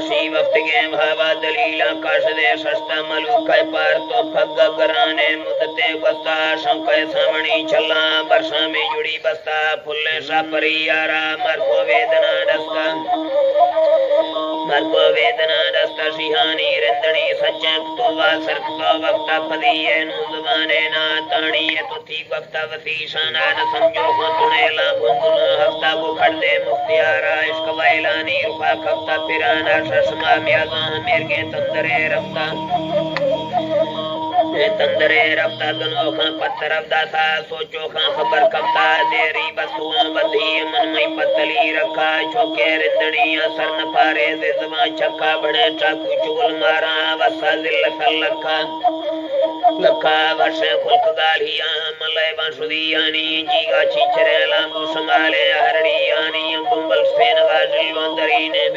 दोषी वक्त के भावा दलील आकाश दे सस्ता मलूक पार तो फग गराने मुदते बस्ता शंकय सावणी छल्ला वर्षा में जुड़ी बस्ता फुल्ले सा परियारा मरको वेदना दस्ता मरको वेदना दस्ता सिहानी रंदनी सचक तो वासर तो वक्ता पदिये नुजवाने ना ताणी तो थी वक्ता वसी शाना न समझो को तुनेला बुंदुना हफ्ता को खड़दे मुख्तियारा इश्क वैलानी रुपा खफ्ता पिराना शशमा म्याजा मेरगे तंदरे रफ्ता गनोखा पत्थर अवदासा सोचो खा खबर कफ्ता देरी बसुआ बधी मन में पतली रखा छोके रिंदनी असर न पारे से जमा छक्का बड़े चाकू चुगल मारा वसा दिल सलखा लखा वर्षे खुल्क गालिया मलय बांसुदियानी जीगा चिचरे लांगू संगाले हरड़ियानी गुंबल सेन गाजिलोंदरी ने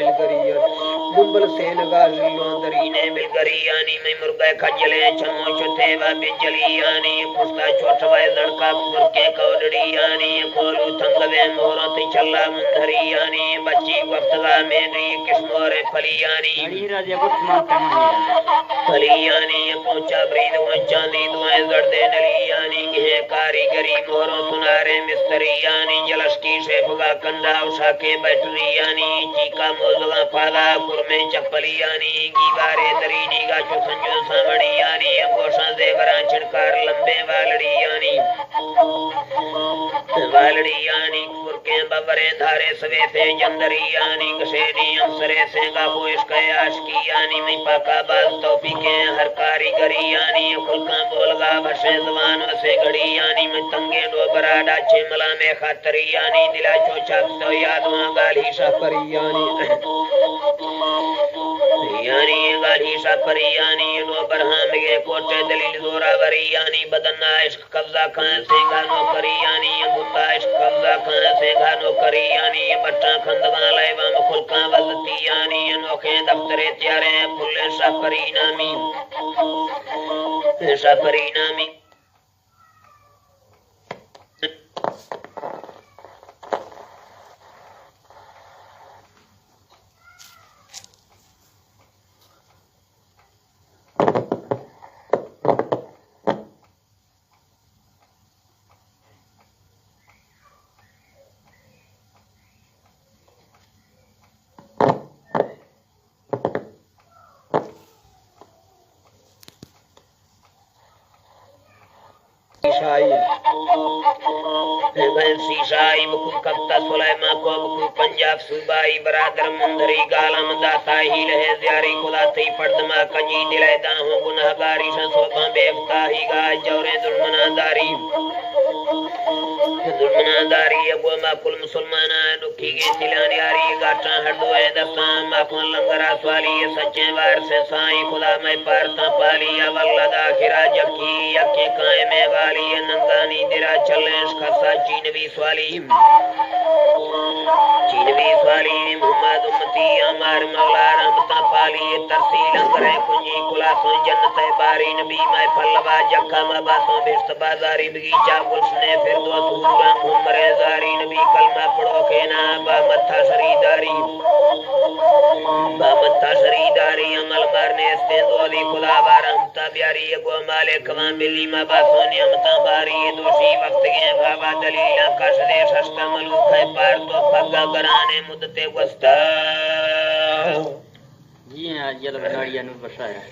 बिलगरियानी में मुर्गे खजले चमो चुतेवा बिजलियानी पुस्ता छोटवा लड़का मुर्गे कौडड़ियानी खोलू थंगवे मोरत चल्ला मुंदरियानी बच्ची वक्तगा मेरी किस्मोरे फलियानी पहुंचा ब्रीद चांदी दुआएं जड़दे नलियानी घे कारीगरी मोरो सुनारे मिस्त्रियानी जलस्की शेफगा कंधा उठा के बैटरियानी चीका मोजगा फादा कुरमे चप्पलियानी गीवारे दरी नीगा चो संजो सावड़ियानी गोशा देवरा छिड़कार लंबे वालड़ियानी कुरके बबरे धारे सवे से जंदरियानी कसेनी अंसरे से गाबो इसके आशकियानी में पाका बाज तौफी के हर कारीगरियानी खुलका बोलगा भसे जवान से घड़ियानी में तंगे डोबरा डाचे मला में खातरियानी दिला चोचा तो यादवा गाली सफरियानी गाली सफरियानी डोबर हम के कोटे दलील जोरा वरियानी बदना इश्क कब्जा खान से गानो करियानी गुता इश्क कब्जा खान से गानो करियानी बच्चा खंदवा लाइवा खुलका वलतियानी अनोखे दफ्तरे त्यारे फुल्ले सफरिनामी सीशाई बकुल कप्ता सुलाइमा को बकुल पंजाब सूबाई बरादर मुंदरी गालम दाता ही लहे ज़्यारी कुलाती पड़दमा कजी दिले दाहों गुनाहगारी संसोबा बेफ्ता ही गा जौरे दुर्मनादारी अबो माकुल मुसलमाना दुखी के तिलान यारी गाटा हडोए दसा माखों लंगरा स्वाली सच्चे वार से साई खुदा मैं पारता पाली अवल्लदा खिरा जकी यके काए में वाली नंदानी दिरा चलेश खसा चीनवी स्वाली मोहम्मद उम्मती अमर मौला रहमता पाली तरसी लंगरे कुंजी कुलासों जन्नत बारी नबी मैं फलवा जक्का मबासों बिस्त बाजारी बगीचा गुलशने फिर दो सूरा घुमरे जारी नबी कलमा पढ़ो के ना बा मत्था शरीदारी अमल मारने से दोली खुदा बारहमता ब्यारी गो माले कमा बिल्ली मबासों नियमता बारी दोषी वक्त के बाबा दलील आकाश दे सस्ता मलूक है पार तो फगा कराने मुद्दते वस्ता जी हाँ जल बनाड़िया नु बसाया